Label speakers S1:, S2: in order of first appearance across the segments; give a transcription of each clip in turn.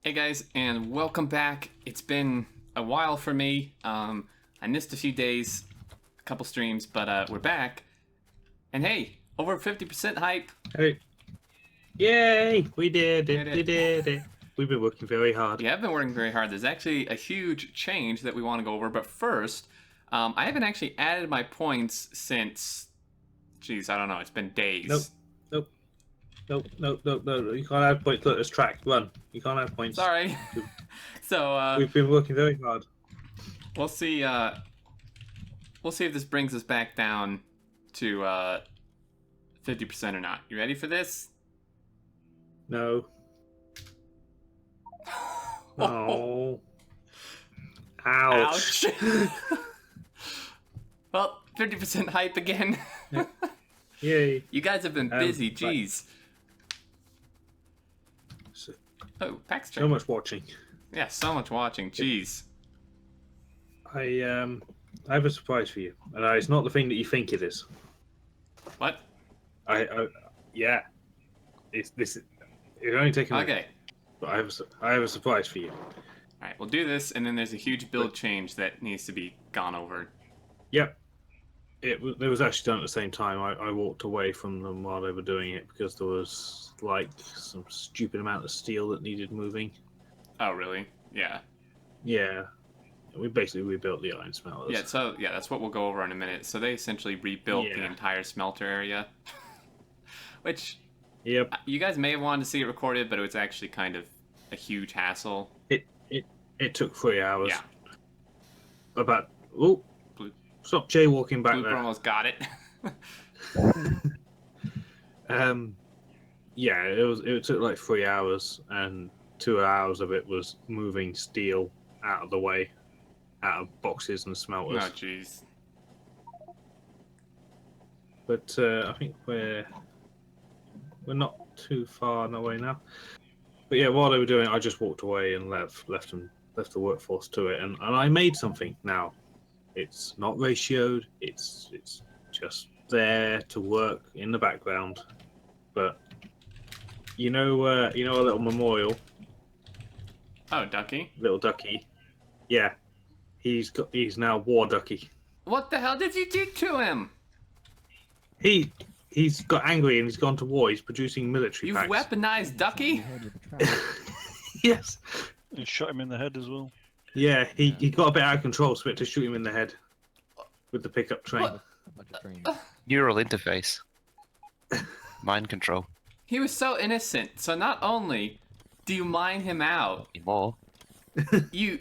S1: Hey guys, and welcome back. It's been a while for me. I missed a few days, a couple streams, but we're back. And hey, over 50% hype.
S2: Hey. Yay! We did it. We did it. We've been working very hard.
S1: Yeah, I've been working very hard. There's actually a huge change that we want to go over, but first, I haven't actually added my points since, geez, I don't know, it's been days.
S2: Nope. You can't have points. Look, there's track. Run. You can't have points.
S1: Sorry. So,
S2: we've been working very hard.
S1: We'll see if this brings us back down to 50% or not. You ready for this?
S2: No. Oh. Ouch.
S1: Well, 50% hype again.
S2: Yay.
S1: You guys have been busy, jeez. Oh, Pax
S2: so much watching.
S1: Yeah, so much watching, jeez.
S2: I have a surprise for you, and it's not the thing that you think it is.
S1: What?
S2: Yeah. It's only taken.
S1: Okay.
S2: But I have a surprise for you.
S1: All right, we'll do this, and then there's a huge build change that needs to be gone over.
S2: Yep. It was actually done at the same time. I walked away from them while they were doing it because there was like some stupid amount of steel that needed moving.
S1: Oh, really? Yeah.
S2: Yeah. We basically rebuilt the iron smelters.
S1: Yeah, so that's what we'll go over in a minute. So they essentially rebuilt the entire smelter area. Which,
S2: yep.
S1: You guys may have wanted to see it recorded, but it was actually kind of a huge hassle.
S2: It took 3 hours.
S1: Yeah.
S2: About stop jaywalking back
S1: Blooper
S2: there.
S1: Almost got it.
S2: Yeah, it took like 3 hours, and 2 hours of it was moving steel out of the way, out of boxes and smelters.
S1: Oh, jeez.
S2: But I think we're not too far away now. But yeah, while they were doing it, I just walked away and left the workforce to it, and I made something now. It's not ratioed. It's just there to work in the background. But you know a little memorial.
S1: Oh, Ducky.
S2: Little Ducky. Yeah, he's now War Ducky.
S1: What the hell did you do to him?
S2: He's got angry and he's gone to war. He's producing military
S1: You've
S2: packs.
S1: weaponized Ducky?
S2: Yes.
S3: And shot him in the head as well.
S2: Yeah, he got a bit out of control, so we had to shoot him in the head with the pickup train.
S4: Neural interface. Mind control.
S1: He was so innocent. So not only do you mine him out,
S4: More.
S1: he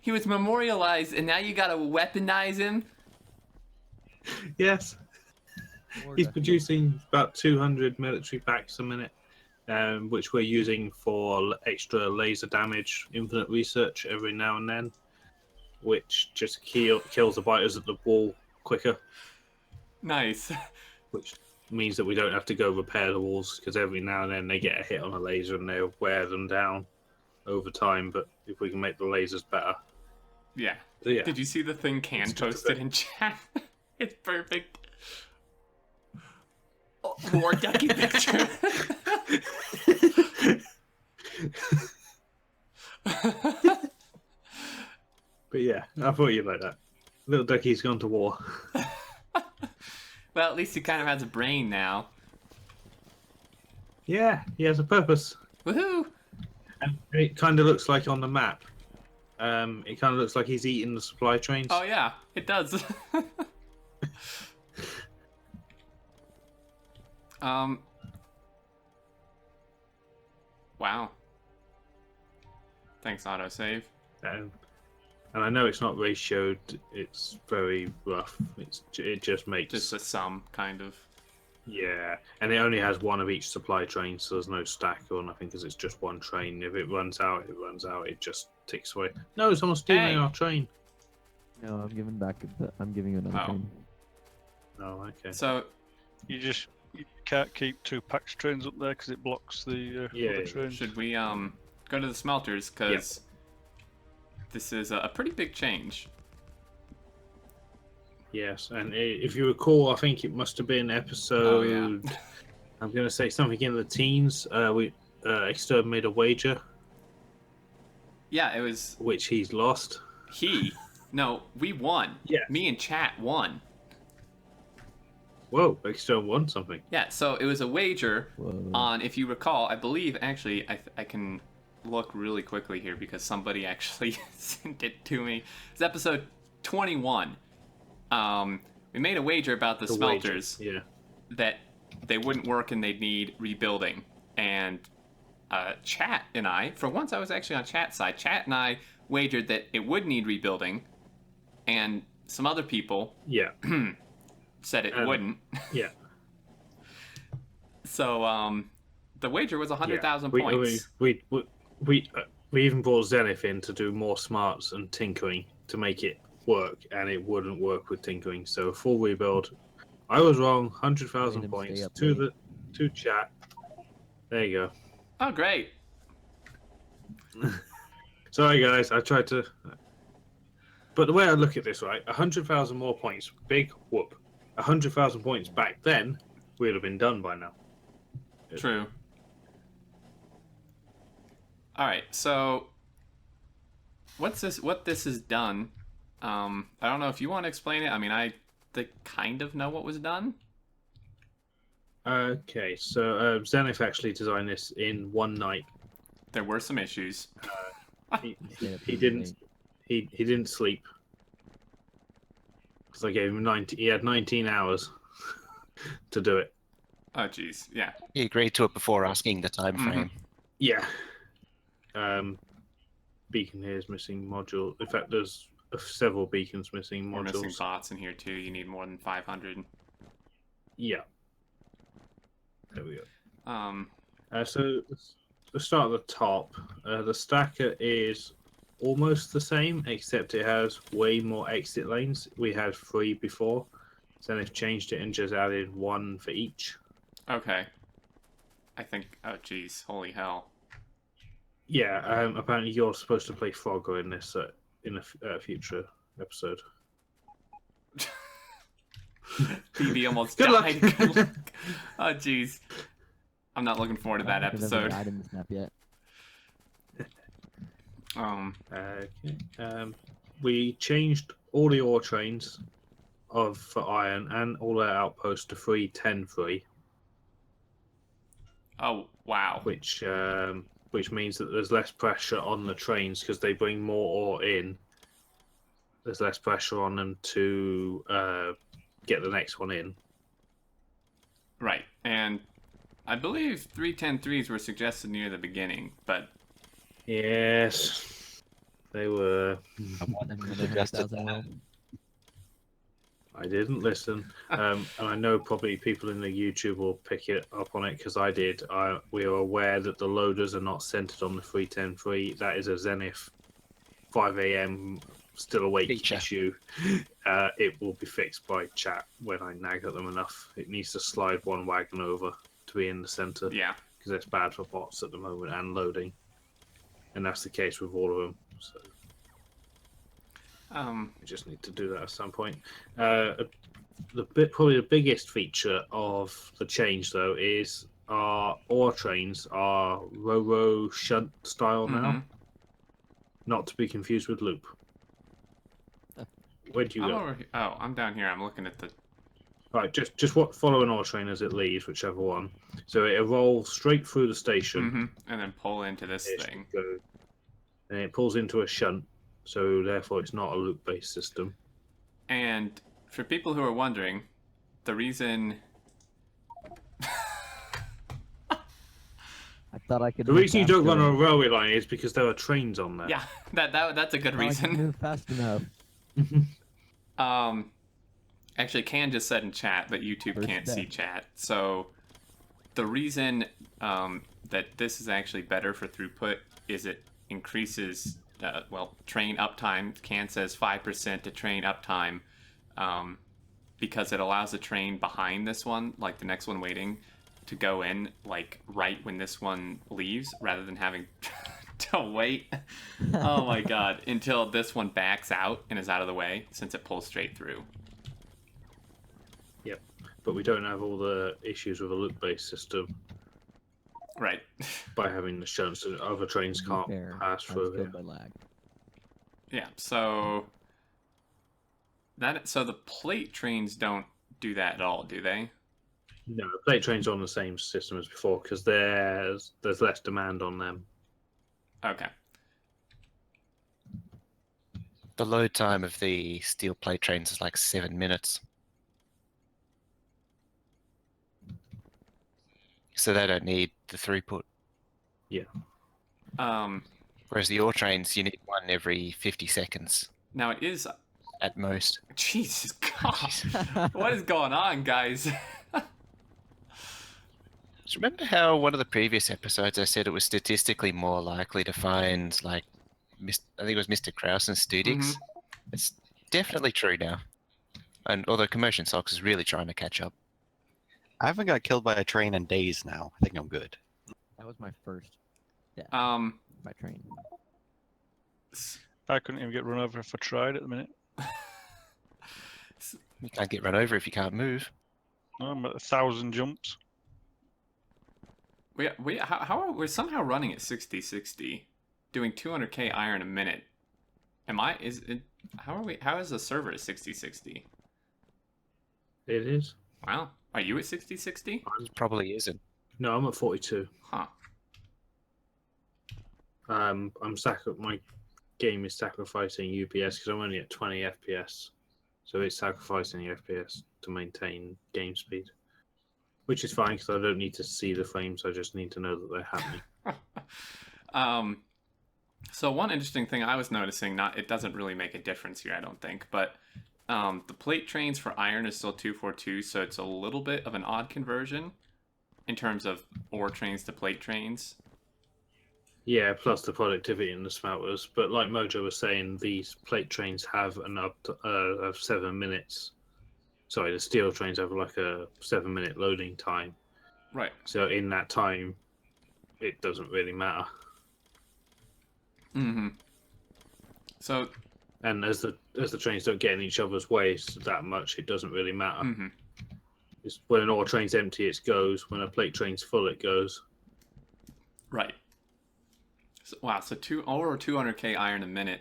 S1: was memorialized, and now you gotta weaponize him.
S2: Yes. He's producing about 200 military packs a minute, which we're using for extra laser damage, infinite research every now and then, which just kills the biters at the wall quicker.
S1: Nice.
S2: Which means that we don't have to go repair the walls, because every now and then they get a hit on a laser and they'll wear them down over time. But if we can make the lasers better.
S1: Yeah.
S2: So, yeah.
S1: Did you see the thing Can posted in chat? It's perfect. Oh, more Ducky picture.
S2: But yeah, I thought you'd like that. Little Ducky's gone to war.
S1: Well, at least he kind of has a brain now.
S2: Yeah, he has a purpose.
S1: Woohoo!
S2: And it kind of looks like on the map. It kind of looks like he's eating the supply trains.
S1: Oh yeah, it does. Wow. Thanks, autosave.
S2: And I know it's not ratioed. It's very rough. It just makes
S1: Just a sum, kind of.
S2: Yeah, and it only has one of each supply train, so there's no stack or nothing because it's just one train. If it runs out, it runs out. It just ticks away. No, someone's stealing our train.
S5: No, I'm giving back. I'm giving you another train.
S2: Oh, okay.
S1: So
S3: You can't keep 2 PAX trains up there because it blocks the other trains.
S1: should we go to the smelters, because this is a pretty big change.
S2: Yes, and if you recall, I think it must have been episode. I'm going to say something in the teens. Xterminator wager.
S1: Yeah, it was
S2: which he's lost.
S1: No, we won.
S2: Yeah.
S1: Me and chat won.
S2: Whoa, Xterminator won something.
S1: Yeah, so it was a wager
S5: Whoa.
S1: on, if you recall, I believe, actually, I can look really quickly here because somebody actually sent it to me. It's episode 21. We made a wager about the smelters.
S2: Wager. Yeah.
S1: That they wouldn't work and they'd need rebuilding. And Chat and I, for once I was actually on Chat's side, Chat and I wagered that it would need rebuilding, and some other people
S2: Yeah.
S1: said it wouldn't.
S2: Yeah.
S1: So the wager was 100,000 points.
S2: We even brought Zenith in to do more smarts and tinkering to make it work, and it wouldn't work with tinkering. So a full rebuild. I was wrong. 100,000 points to chat. There you go.
S1: Oh, great.
S2: Sorry, guys. I tried to. But the way I look at this, right, 100,000 more points, big whoop. 100,000 points back then, we'd have been done by now.
S1: True. All right, so what this has done, I don't know if you want to explain it. I mean, I kind of know what was done.
S2: Okay, so Zenith actually designed this in one night.
S1: There were some issues.
S2: He didn't sleep because I gave him 90. He had 19 hours to do it.
S1: Oh, jeez, yeah.
S4: He agreed to it before asking the time frame.
S2: Yeah. Beacon here is missing module. In fact, there's several beacons missing
S1: We're
S2: modules.
S1: missing bots in here too. You need more than 500.
S2: Yeah. There we go.
S1: So
S2: So let's start at the top. The stacker is almost the same, except it has way more exit lanes. We had 3 before, so they've changed it and just added 1 for each.
S1: okay. I think. Oh, jeez, holy hell.
S2: Yeah. Apparently, you're supposed to play Frogger in this in a future episode.
S1: PB almost
S2: Good luck.
S1: died. Good luck. Oh, jeez. I'm not looking forward to that episode.
S5: I didn't snap yet.
S2: Okay. We changed all the ore trains for iron and all their outposts to 3-10-3,
S1: Oh, wow.
S2: which means that there's less pressure on the trains because they bring more ore in. There's less pressure on them to get the next one in.
S1: Right, and I believe 310-3s were suggested near the beginning, but
S2: Yes, they were.
S4: Suggested that.
S2: I didn't listen, and I know probably people in the YouTube will pick it up on it because I did. We are aware that the loaders are not centered on the 310-3. That is a Zenith 5 a.m. still awake
S4: Feature.
S2: issue. It will be fixed by chat when I nag at them enough. It needs to slide one wagon over to be in the center
S1: yeah.
S2: because it's bad for bots at the moment and loading, and that's the case with all of them. So. We just need to do that at some point. Probably the biggest feature of the change, though, is our ore trains are Ro-Ro shunt style now, not to be confused with loop. Where do you
S1: I'm
S2: go?
S1: over here. Oh, I'm down here. I'm looking at the.
S2: Right, just follow an ore train as it leaves, whichever one. So it rolls straight through the station,
S1: And then pull into this thing.
S2: and it pulls into a shunt. So therefore, it's not a loop-based system.
S1: And for people who are wondering, the reason.
S5: I thought I could.
S2: The
S5: move
S2: reason you don't run
S5: faster.
S2: on a railway line is because there are trains on there.
S1: Yeah, that's a good
S5: I thought I could
S1: reason.
S5: move fast enough.
S1: Actually, Can just said in chat, but YouTube
S5: First
S1: can't
S5: step.
S1: see chat. So the reason that this is actually better for throughput is it increases, train uptime. Can says 5% to train uptime, because it allows the train behind this one, like the next one waiting, to go in like right when this one leaves, rather than having to wait. Oh my god, until this one backs out and is out of the way, since it pulls straight through.
S2: Yep. But we don't have all the issues with a loop-based system.
S1: Right.
S2: by having the shunts that other trains
S5: To be
S2: can't
S5: fair,
S2: pass
S5: I was
S2: through.
S5: killed by lag.
S1: Yeah. So the plate trains don't do that at all, do they?
S2: No, plate trains are on the same system as before because there's less demand on them.
S1: Okay.
S4: The load time of the steel plate trains is like 7 minutes. So they don't need the throughput.
S1: Um.
S4: Whereas the ore trains, you need one every 50 seconds
S1: Now it is.
S4: at most.
S1: Jesus God. What is going on, guys?
S4: Do you remember how one of the previous episodes I said it was statistically more likely to find, like, I think it was Mr. Kraus and Studix? It's definitely true now. And although Commotion Socks is really trying to catch up.
S6: I haven't got killed by a train in days now. I think I'm good.
S5: That was my first death
S1: Um.
S5: by train.
S3: I couldn't even get run over if I tried at the minute.
S4: You can't get run over if you can't move.
S3: No, I'm at 1,000 jumps.
S1: We're somehow running at 60-60, doing 200k iron a minute. How is the server at 60-60?
S2: It is.
S1: Wow. Are you at 60-60?
S4: It probably isn't.
S2: No, I'm at 42.
S1: Huh.
S2: My game is sacrificing UPS because I'm only at 20 FPS, so it's sacrificing the FPS to maintain game speed, which is fine because I don't need to see the frames. I just need to know that they're happening.
S1: So one interesting thing I was noticing, it doesn't really make a difference here, I don't think, but the plate trains for iron is still 242, so it's a little bit of an odd conversion in terms of ore trains to plate trains.
S2: Yeah, plus the productivity in the smelters. But like Mojo was saying, these plate trains have an up to, of 7 minutes. Sorry, the steel trains have like a 7-minute loading time.
S1: Right.
S2: So in that time, it doesn't really matter.
S1: Mm-hmm. So.
S2: And as the trains don't get in each other's way that much, it doesn't really matter.
S1: Mm-hmm.
S2: It's when an ore train's empty, it goes. When a plate train's full, it goes.
S1: Right. So, wow. So over 200k iron a minute.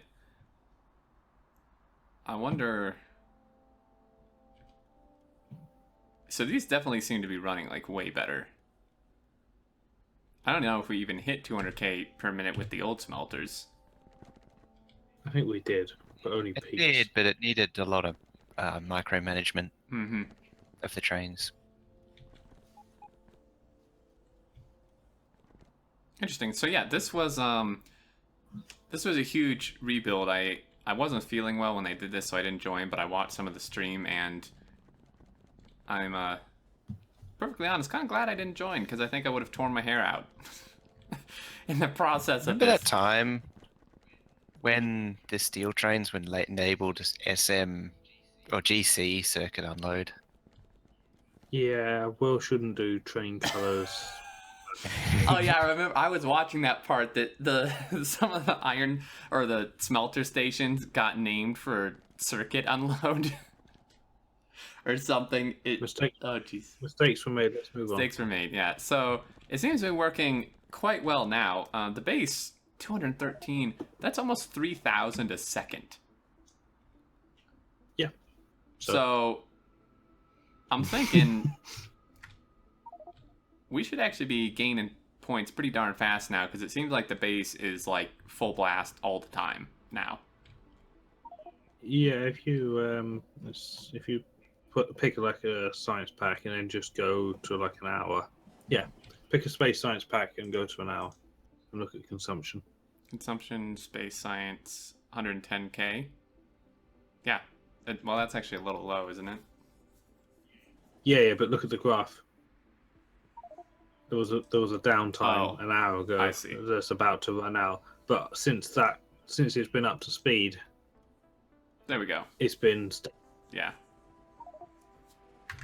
S1: I wonder. So these definitely seem to be running like way better. I don't know if we even hit 200k per minute with the old smelters.
S2: I think we did, but only
S4: It
S2: peaks.
S4: did, but it needed a lot of micromanagement
S1: Mm-hmm.
S4: of the trains.
S1: Interesting. So yeah, this was a huge rebuild. I wasn't feeling well when they did this, so I didn't join, but I watched some of the stream, and I'm perfectly honest, kind of glad I didn't join because I think I would have torn my hair out in the process
S4: Remember
S1: of this.
S4: that time when the steel trains were enabled SM or GC circuit unload?
S2: Yeah, Will shouldn't do train colors.
S1: Oh yeah, I remember. I was watching that part that some of the iron or the smelter stations got named for circuit unload or something.
S2: Mistakes.
S1: Oh jeez.
S2: Mistakes were made. Let's move on.
S1: Mistakes were made. Yeah. So it seems to be working quite well now. The base 213. That's almost 3,000 a second.
S2: Yeah.
S1: So I'm thinking we should actually be gaining points pretty darn fast now because it seems like the base is like full blast all the time now.
S2: Yeah, if you pick like a science pack and then just go to like an hour. Yeah, pick a space science pack and go to an hour and look at consumption.
S1: Consumption, space science, 110k. Yeah. Well, that's actually a little low, isn't it?
S2: Yeah, but look at the graph. There was a downtime an hour ago.
S1: I see.
S2: That's about to run out. But since it's been up to speed,
S1: There we go.
S2: it's been.
S1: Yeah.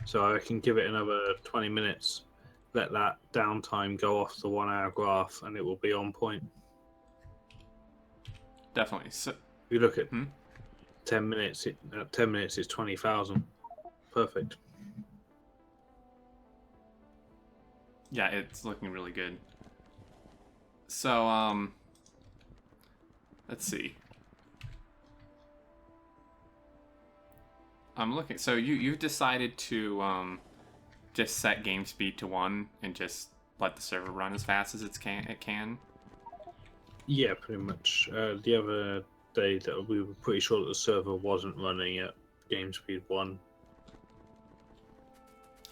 S2: So I can give it another 20 minutes. Let that downtime go off the 1 hour graph, and it will be on point.
S1: Definitely. So,
S2: If you look at
S1: Hmm?
S2: 10 minutes, at 10 minutes it's 20,000. Perfect.
S1: yeah, it's looking really good. So, let's see. I'm looking. So you've decided to just set game speed to 1 and just let the server run as fast as it can.
S2: Yeah, pretty much. The other day that we were pretty sure that the server wasn't running at game speed 1.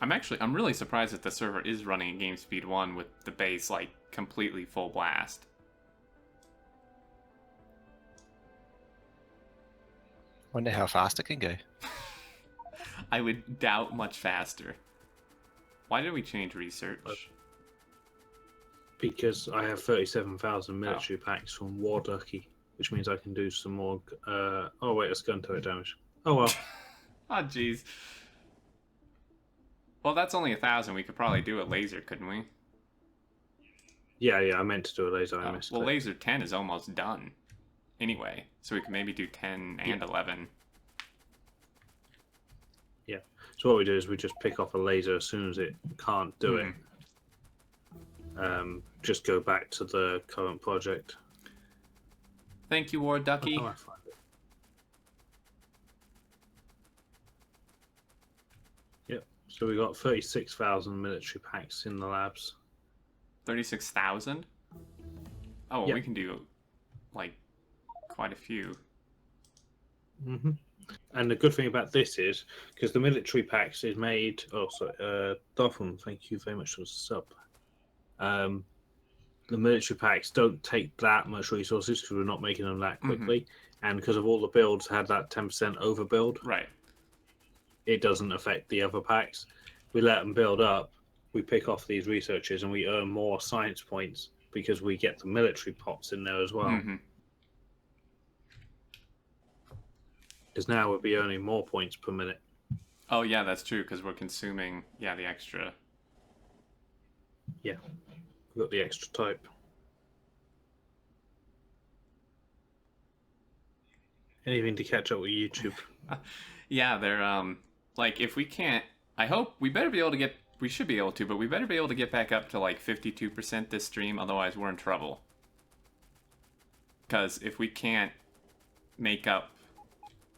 S1: I'm really surprised that the server is running at game speed 1 with the base like completely full blast.
S4: Wonder how fast it can go.
S1: I would doubt much faster. Why did we change research?
S2: Because I have 37,000 military packs from War Ducky, which means I can do some more. Oh wait, it's gun turret damage. Oh well.
S1: Oh jeez. Well, that's only 1,000. We could probably do a laser, couldn't we?
S2: Yeah, I meant to do a laser. I missed
S1: well,
S2: it.
S1: laser 10 is almost done. Anyway, so we can maybe do 10 and 11.
S2: Yeah. So what we do is we just pick off a laser as soon as it can't do it. Just go back to the current project.
S1: Thank you, War Ducky.
S2: How do I find it? Yep. So we got 36,000 military packs in the labs.
S1: 36,000? Oh, well,
S2: Yep.
S1: we can do like quite a few.
S2: Mm-hmm. And the good thing about this is because the military packs is made. Oh, sorry, Dolphin. Thank you very much for the sub. The military packs don't take that much resources because we're not making them that quickly, and because of all the builds had that 10% overbuild.
S1: Right.
S2: It doesn't affect the other packs. We let them build up. We pick off these researchers, and we earn more science points because we get the military pots in there as well. Because now we'll be earning more points per minute.
S1: Oh yeah, that's true because we're consuming the extra.
S2: Yeah, we've got the extra type. Anything to catch up with YouTube?
S1: Yeah, they're like if we can't, I hope we better be able to get. We should be able to, but we better be able to get back up to like 52% this stream. Otherwise, we're in trouble. Because if we can't make up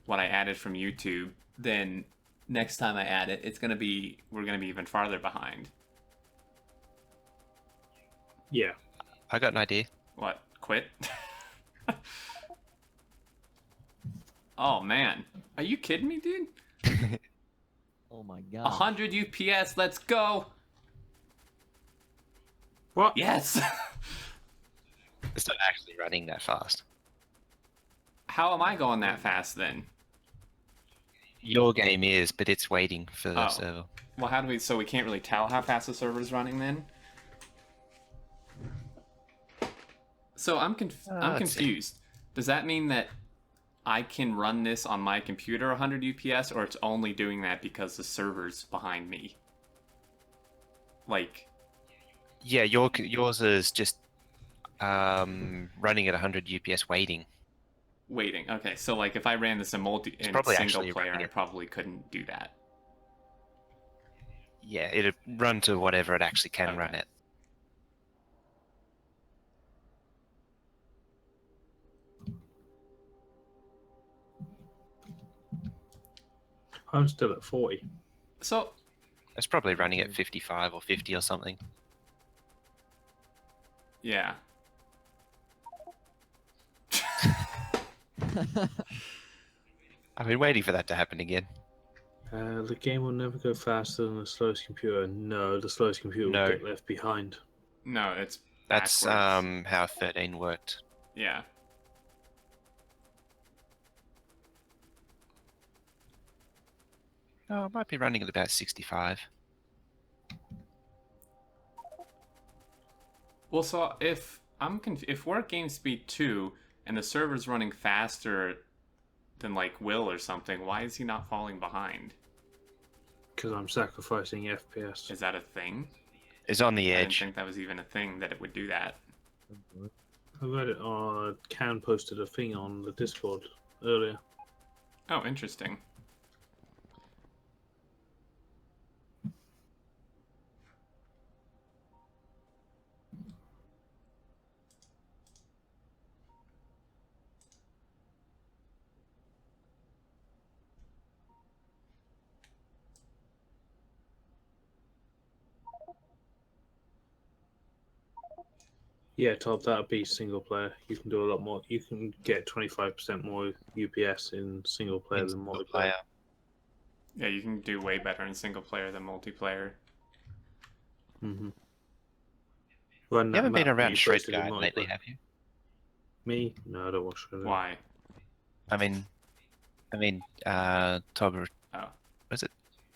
S1: what I added from YouTube, then next time I add it, we're gonna be even farther behind.
S2: Yeah.
S4: I got an idea.
S1: What? Quit? Oh man, are you kidding me, dude?
S5: Oh my god.
S1: 100 UPS, let's go!
S2: What?
S1: Yes!
S4: It's not actually running that fast.
S1: How am I going that fast then?
S4: Your game is, but it's waiting for the server.
S1: Well, how do we? So we can't really tell how fast the server's running then. So I'm confused. Does that mean that I can run this on my computer 100 UPS, or it's only doing that because the server's behind me? Like.
S4: Yeah, yours is just running at 100 UPS waiting.
S1: Waiting. Okay, so like if I ran this in single player, I probably couldn't do that.
S4: Yeah, it'd run to whatever it actually can run at.
S2: I'm still at 40.
S1: So
S4: it's probably running at 55 or 50 or something.
S1: Yeah.
S4: I've been waiting for that to happen again.
S2: The game will never go faster than the slowest computer. No, the slowest computer will get left behind.
S1: No, it's
S4: That's
S1: backwards.
S4: how 13 worked.
S1: Yeah.
S4: Oh, it might be running at about 65.
S1: Well, so if we're at game speed 2 and the server's running faster than like Will or something, why is he not falling behind?
S2: Because I'm sacrificing FPS.
S1: Is that a thing?
S4: It's on the
S1: I didn't
S4: edge.
S1: think that was even a thing that it would do that.
S2: I read it on Can posted a thing on the Discord earlier.
S1: Oh, interesting.
S2: Yeah, Todd, that'd be single player. You can do a lot more. You can get 25% more UPS in single player than multiplayer.
S1: Yeah, you can do way better in single player than multiplayer.
S2: Mm-hmm.
S4: You haven't been around Shred Guard lately, have you?
S2: Me? No, I don't watch Shred Guard.
S1: Why?
S4: I mean, Tober.
S1: Oh.
S4: Was it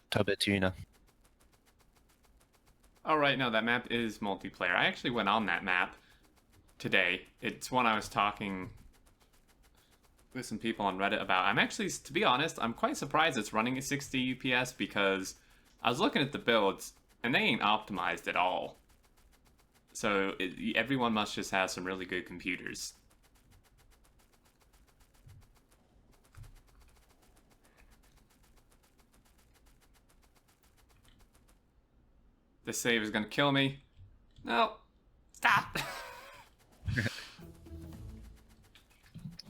S4: Tobertuna?
S1: Oh, right. No, that map is multiplayer. I actually went on that map today. It's one I was talking with some people on Reddit about. I'm actually, to be honest, I'm quite surprised it's running at 60 UPS because I was looking at the builds and they ain't optimized at all. So everyone must just have some really good computers. This save is gonna kill me. No, stop.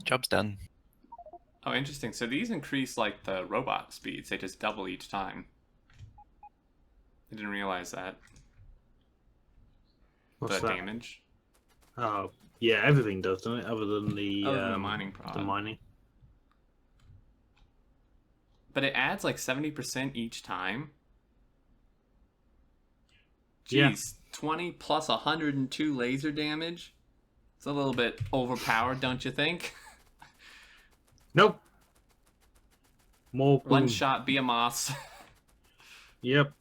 S4: Job's done.
S1: Oh, interesting. So these increase like the robot speeds. They just double each time. I didn't realize that.
S2: What's
S1: the
S2: that?
S1: Damage.
S2: Oh, yeah, everything does, doesn't it? Other than the
S1: mining prod.
S2: The mining.
S1: But it adds like 70% each time. Jeez,
S2: Yeah.
S1: 20 plus 102 laser damage. It's a little bit overpowered, don't you think?
S2: Nope. More boom.
S1: One shot BMOS.
S2: Yep.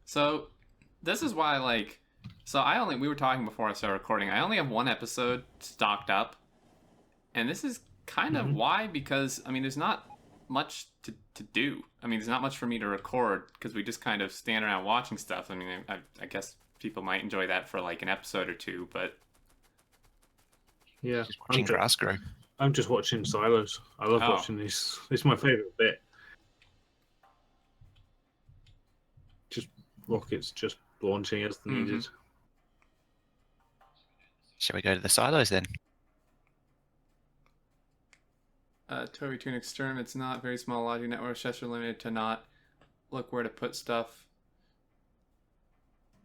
S1: So, this is why, like, we were talking before I started recording, I only have one episode stocked up. And this is kind of why, because, I mean, there's not much to do. I mean, there's not much for me to record, because we just kind of stand around watching stuff. I mean, I guess people might enjoy that for, like, an episode or two, but...
S2: Yeah.
S4: Just watching grass grow.
S2: I'm just watching silos. I love watching these. It's my favourite bit. Just rockets just launching as needed.
S4: Shall we go to the silos then?
S1: Toby to an extreme, it's not very small logic networks, just are limited to not look where to put stuff.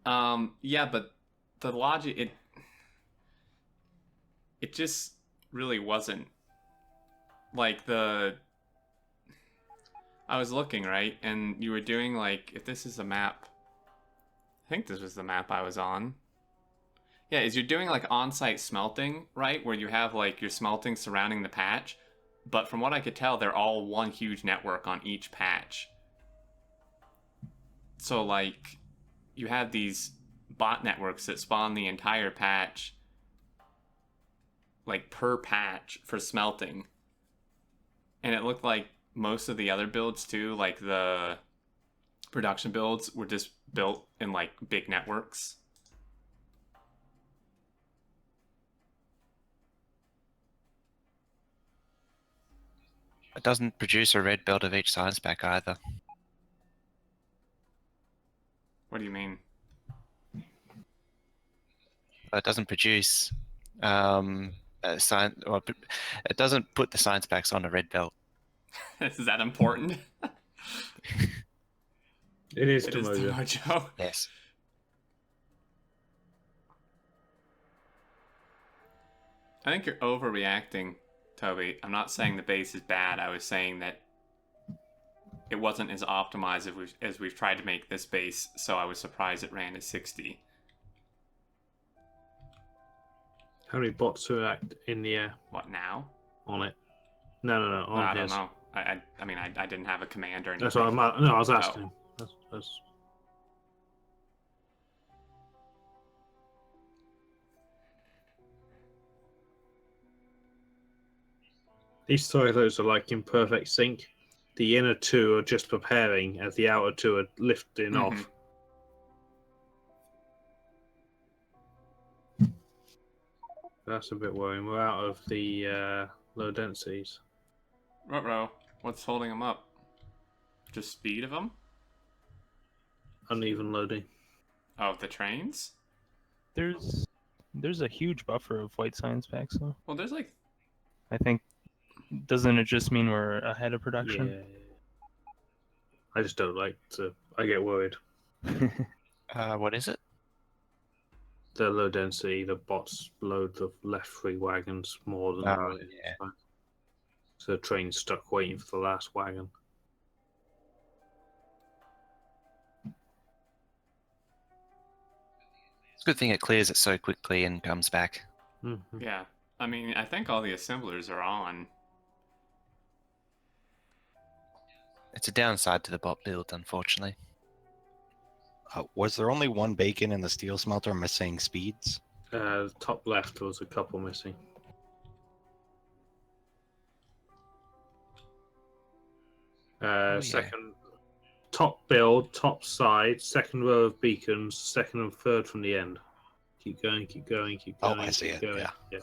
S1: Yeah, but the logic, it just really wasn't. Like I was looking, right, and you were doing, like, if this is a map, I think this was the map I was on. Yeah, is you're doing, like, on-site smelting, right, where you have, like, your smelting surrounding the patch, but from what I could tell, they're all one huge network on each patch. So, like, you have these bot networks that spawn the entire patch, like, per patch for smelting. And it looked like most of the other builds, too, like the production builds, were just built in, like, big networks.
S4: It doesn't produce a red belt of each science pack either.
S1: What do you mean?
S4: It doesn't produce it doesn't put the science packs on a red belt.
S1: Is that important?
S2: It is
S1: It
S2: to
S1: is to
S2: Mojo.
S1: Mojo.
S4: Yes.
S1: I think you're overreacting, Toby. I'm not saying the base is bad. I was saying that it wasn't as optimized as we've tried to make this base, so I was surprised it ran at 60.
S2: How many bots are in the air
S1: What, now?
S2: on it? No, on
S1: I don't
S2: his.
S1: know. I mean, I didn't have a command or anything.
S2: That's what I was asking him. That's... These silos are like in perfect sync. The inner two are just preparing as the outer two are lifting off. That's a bit worrying. We're out of the low densities.
S1: Ruh-roh. What's holding them up? Just speed of them?
S2: Uneven loading.
S1: Oh, the trains?
S7: There's a huge buffer of white science packs though.
S1: Well, there's like...
S7: I think, doesn't it just mean we're ahead of production?
S2: Yeah. I just don't like to... I get worried.
S4: What is it?
S2: The low density, the bots load the left 3 wagons more than the
S4: Oh,
S2: right.
S4: yeah.
S2: So the train's stuck waiting for the last wagon.
S4: It's a good thing it clears it so quickly and comes back.
S2: Mm-hmm.
S1: Yeah. I mean, I think all the assemblers are on.
S4: It's a downside to the bot build, unfortunately.
S6: Was there only one bacon in the steel smelter missing speeds?
S2: Top left there was a couple missing.
S4: yeah.
S2: Second, top build, top side, second row of beacons, second and third from the end. Keep going, keep going, keep
S6: Oh,
S2: going.
S6: I see
S2: keep
S6: it,
S2: going.
S6: yeah.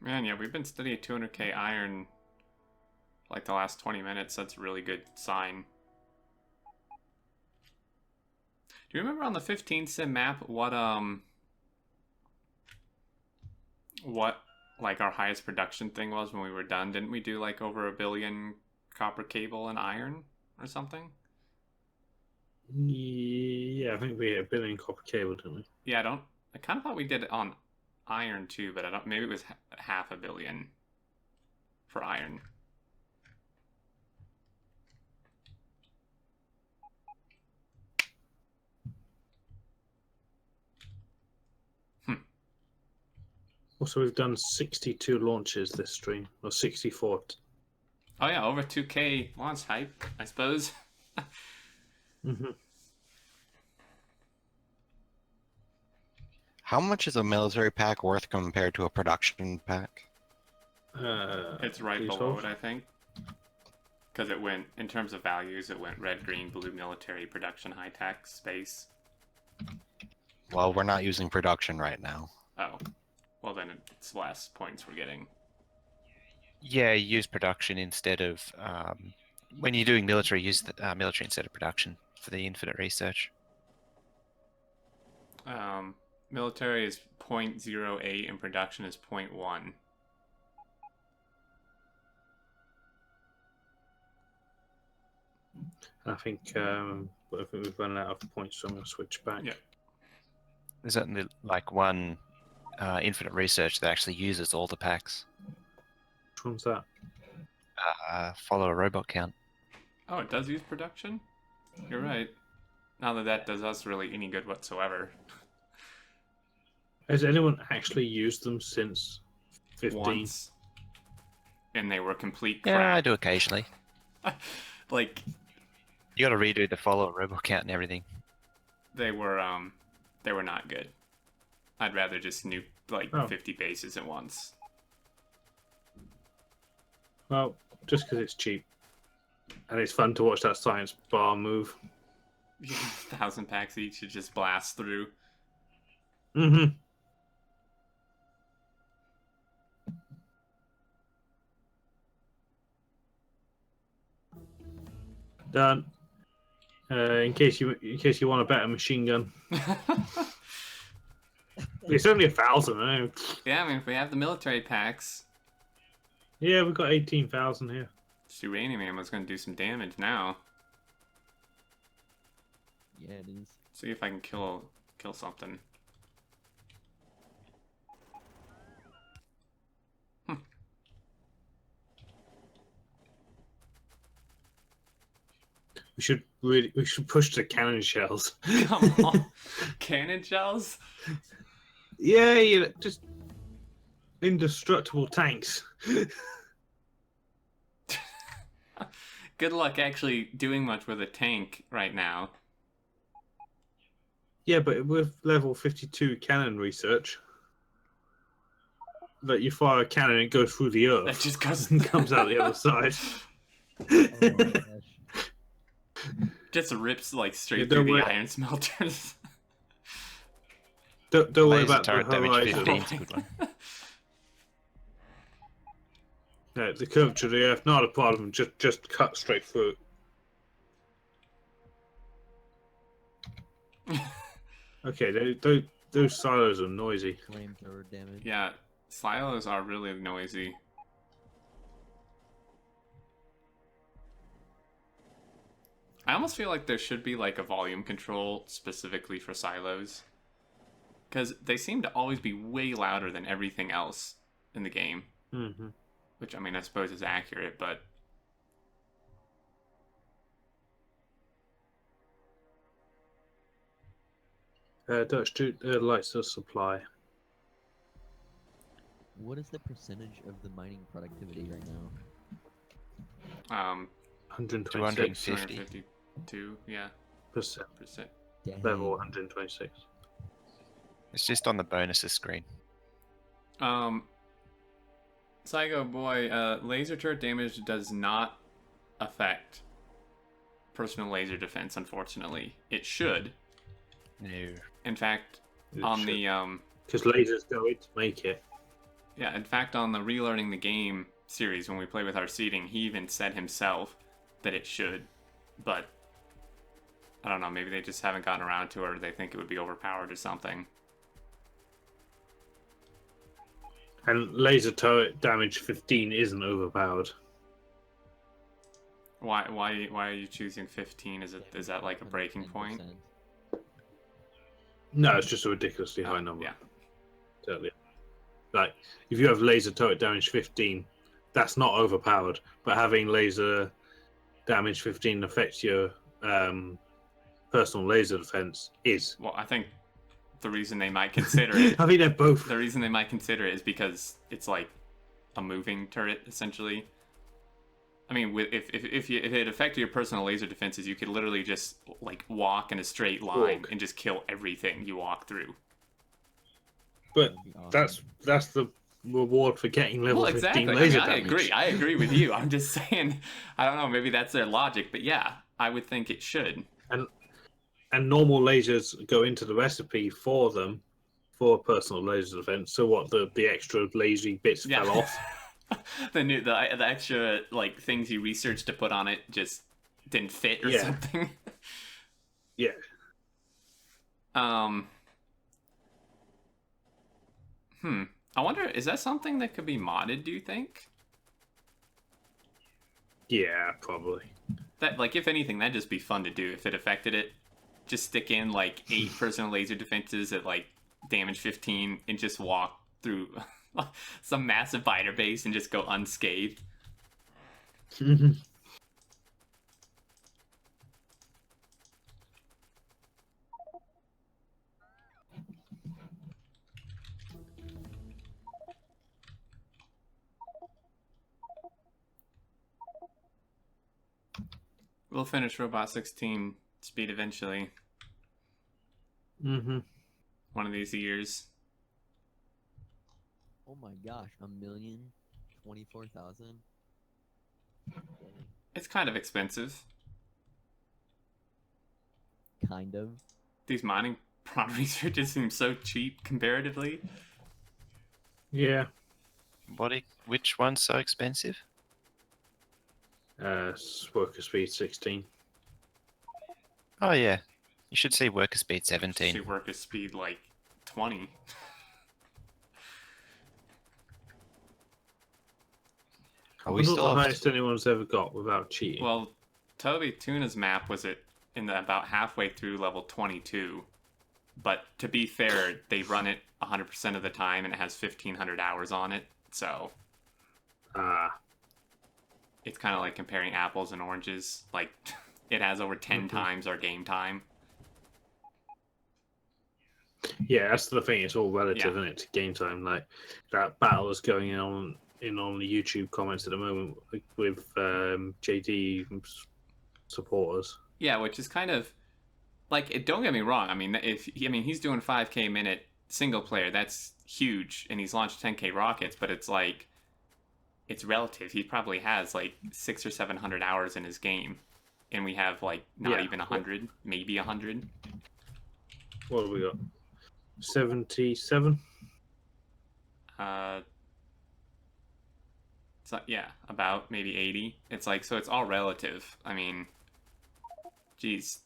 S1: Man, yeah, we've been studying 200k iron like the last 20 minutes. That's a really good sign. Do you remember on the 15 sim map what like our highest production thing was when we were done? Didn't we do like over 1 billion copper cable and iron or something?
S2: Yeah, I think we hit 1 billion copper cable, didn't we?
S1: Yeah, I kind of thought we did it on iron too, but I don't. Maybe it was 500 million for iron.
S2: Also, we've done 62 launches this stream, or 64.
S1: Oh yeah, over 2k launch hype, I suppose.
S2: Mm-hmm.
S6: How much is a military pack worth compared to a production pack?
S1: It's right
S2: please
S1: below
S2: hold.
S1: it, I think. Because it went, in terms of values, it went red, green, blue, military, production, high tech, space.
S6: Well, we're not using production right now.
S1: Oh. Well, then it's less points we're getting.
S4: Yeah, use production instead of when you're doing military, use the military instead of production for the infinite research.
S1: Military is 0.08 and production is 0.1.
S2: I think we've run out of points, so I'm going to switch back.
S1: Yeah.
S4: There's only like one infinite research that actually uses all the packs.
S2: Which one's that?
S4: Follow a robot count.
S1: Oh, it does use production? You're right. Not that that does us really any good whatsoever.
S2: Has anyone actually used them since 15?
S1: Once. And they were complete
S4: Yeah, I
S1: crap.
S4: do occasionally.
S1: Like,
S4: You got to redo the follow a robot count and everything.
S1: they were not good. I'd rather just nuke like 50 bases at once.
S2: Well, just because it's cheap. And it's fun to watch that science bar move.
S1: Yeah, 1,000 packs each to just blast through.
S2: Mm-hmm. Done. In case you want a better machine gun, it's only 1,000. I know.
S1: Yeah, I mean, if we have the military packs,
S2: Yeah, we've got 18,000 here.
S1: this uranium ammo's going to do some damage now.
S5: Yeah, it is.
S1: See if I can kill something.
S2: We should push the cannon shells.
S1: Come on. Cannon shells?
S2: Yeah, just indestructible tanks.
S1: Good luck actually doing much with a tank right now.
S2: Yeah, but with level 52 cannon research, that you fire a cannon and it goes through the earth
S1: That just goes
S2: and comes out the other side.
S5: Oh my gosh.
S1: just rips like straight
S2: Yeah,
S1: through
S2: don't
S1: the
S2: worry.
S1: iron smelters.
S2: Don't worry
S4: Laser
S2: about the
S4: turret damage
S2: horizon.
S4: 15 is a good one.
S2: No, the curvature of the earth, not a problem. Just cut straight through. Okay, those silos are noisy.
S5: Flamethrower damage.
S1: Yeah, silos are really noisy. I almost feel like there should be like a volume control specifically for silos. Because they seem to always be way louder than everything else in the game.
S2: Mm-hmm.
S1: Which, I mean, I suppose is accurate, but...
S2: Dutch lights of supply.
S5: What is the percentage of the mining productivity right now?
S2: 126
S4: 250.
S1: 252, yeah.
S2: percent.
S5: Dang.
S2: Level 126.
S4: It's just on the bonuses screen.
S1: Psycho Boy, laser turret damage does not affect personal laser defense, unfortunately. It should.
S4: No.
S1: In fact,
S2: It
S1: on
S2: should.
S1: the
S2: Because lasers go in to make it.
S1: yeah, in fact, on the Relearning the Game series, when we play with our seeding, he even said himself that it should. But I don't know, maybe they just haven't gotten around to it, or they think it would be overpowered or something.
S2: And laser turret damage 15 isn't overpowered.
S1: Why are you choosing 15? Is that like a breaking point?
S5: 10%.
S2: No, it's just a ridiculously high
S1: Oh,
S2: number.
S1: yeah.
S2: Totally. Like, if you have laser turret damage 15, that's not overpowered. But having laser damage 15 affect your personal laser defense is.
S1: Well, I think the reason they might consider it,
S2: I think they're both.
S1: the reason they might consider it is because it's like a moving turret, essentially. I mean, if it affected your personal laser defenses, you could literally just like walk in a straight line and just kill everything you walk through.
S2: But
S5: That'd be awesome.
S2: that's the reward for getting level
S1: Well,
S2: 15
S1: exactly.
S2: laser
S1: I mean,
S2: damage.
S1: I agree with you. I'm just saying, I don't know, maybe that's their logic, but yeah, I would think it should.
S2: And normal lasers go into the recipe for them for personal laser defense. So what, the extra lazy bits
S1: Yeah.
S2: fell off?
S1: the extra like things you researched to put on it just didn't fit or
S2: Yeah.
S1: something.
S2: Yeah.
S1: I wonder, is that something that could be modded, do you think?
S2: Yeah, probably.
S1: That, like, if anything, that'd just be fun to do if it affected it. Just stick in, like, 8 personal laser defenses at, like, damage 15 and just walk through some massive fighter base and just go unscathed. We'll finish Robot 16 speed eventually.
S2: Mm-hmm.
S1: One of these years.
S5: Oh my gosh, 1,024,000.
S1: It's kind of expensive.
S5: Kind of.
S1: These mining properties just seem so cheap comparatively.
S2: Yeah.
S4: Which one's so expensive?
S2: Worker speed 16.
S4: Oh yeah, you should see worker speed 17.
S1: She work at speed like 20.
S6: Are
S2: We
S6: we
S2: not
S6: still
S2: the
S6: have
S2: highest anyone's ever got without cheating.
S1: Well, Toby Tuna's map was about halfway through level 22. But to be fair, they run it 100% of the time and it has 1,500 hours on it. So it's kind of like comparing apples and oranges. Like, it has over 10 times our game time.
S2: Yeah, that's the thing. It's all relative,
S1: Yeah.
S2: isn't it, to game time? Like, that battle is going on the YouTube comments at the moment with JD supporters.
S1: Yeah, which is kind of like, don't get me wrong. I mean, he's doing 5K minute single player. That's huge, and he's launched 10K rockets. But it's like, it's relative. He probably has like 600 or 700 hours in his game, and we have like not even 100, maybe 100.
S2: What have we got? 77.
S1: So yeah, about maybe 80. It's like, so it's all relative. I mean, geez,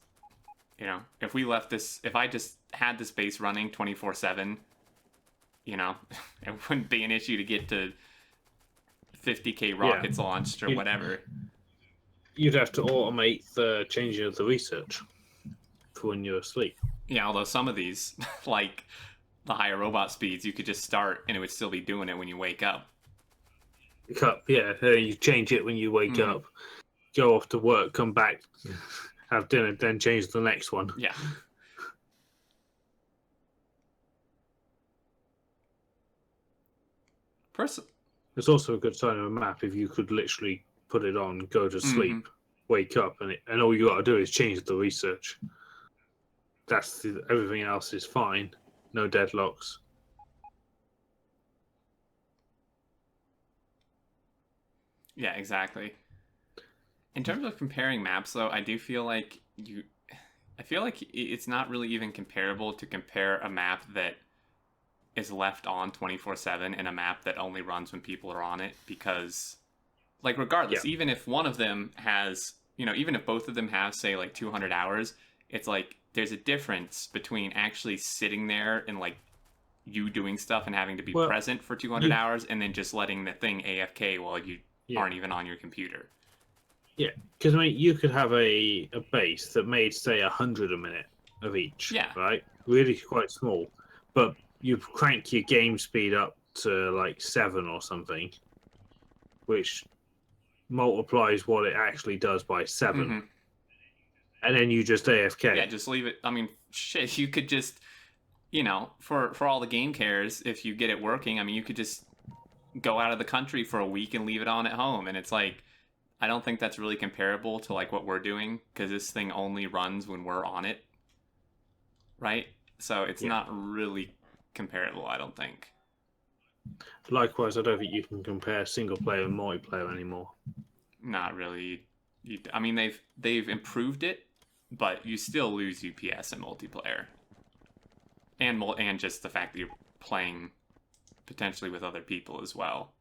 S1: if we left this, if I just had this base running 24/7, it wouldn't be an issue to get to 50K rockets launched or whatever.
S2: You'd have to automate the changing of the research for when you're asleep.
S1: Yeah, although some of these, like the higher robot speeds, you could just start and it would still be doing it when you wake up.
S2: Yeah, you change it when you wake up, go off to work, come back, have dinner, then change the next one.
S1: Yeah.
S2: It's also a good sign of a map if you could literally put it on, go to sleep, wake up, and all you got to do is change the research. Everything else is fine. No deadlocks.
S1: Yeah, exactly. In terms of comparing maps, though, I do feel like it's not really even comparable to compare a map that is left on 24/7 and a map that only runs when people are on it, because, like, regardless, even if one of them has, even if both of them have, say, like 200 hours, it's like there's a difference between actually sitting there and, like, you doing stuff and having to be present for 200 hours and then just letting the thing AFK while you aren't even on your computer.
S2: Yeah, because I mean, you could have a base that made, say, 100 a minute of each.
S1: Yeah.
S2: Right. Really quite small, but you crank your game speed up to like 7 or something, which multiplies what it actually does by 7, and then you just AFK.
S1: Yeah, just leave it. I mean, shit, you could just, for all the game cares, if you get it working, I mean, you could just go out of the country for a week and leave it on at home, and it's like, I don't think that's really comparable to like what we're doing, because this thing only runs when we're on it, right? So it's not really comparable, I don't think.
S2: Likewise, I don't think you can compare single player and multiplayer anymore.
S1: Not really. I mean, they've improved it, but you still lose UPS in multiplayer, and just the fact that you're playing potentially with other people as well.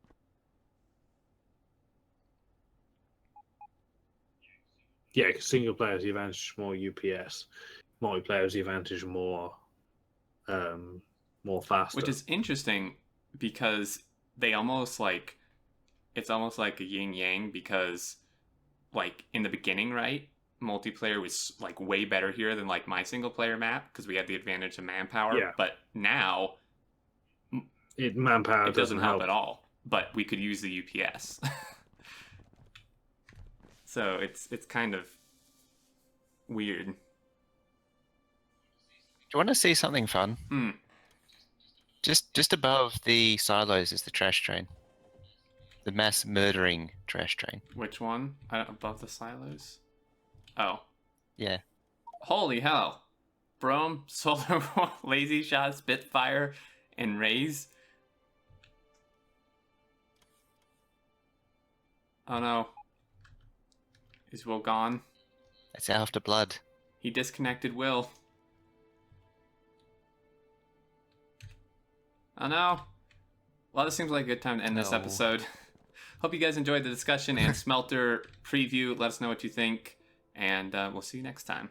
S2: Yeah, because single player has the advantage more UPS, multiplayer has the advantage more faster.
S1: Which is interesting, because they almost like, it's almost like a yin yang, because like in the beginning, right, multiplayer was like way better here than like my single player map, because we had the advantage of manpower.
S2: Yeah.
S1: But now
S2: manpower
S1: it doesn't help at all, but we could use the UPS. So it's kind of weird.
S4: Do you want to see something fun? Just above the silos is the trash train. The mass murdering trash train.
S1: Which one? Above the silos? Oh.
S4: Yeah.
S1: Holy hell. Brome, Solar, Lazy Shot, Spitfire, and Raze. Oh no. Is Will gone?
S4: It's after blood.
S1: He disconnected Will. Oh no. Well, this seems like a good time to end this episode. Hope you guys enjoyed the discussion and Smelter preview. Let us know what you think, and we'll see you next time.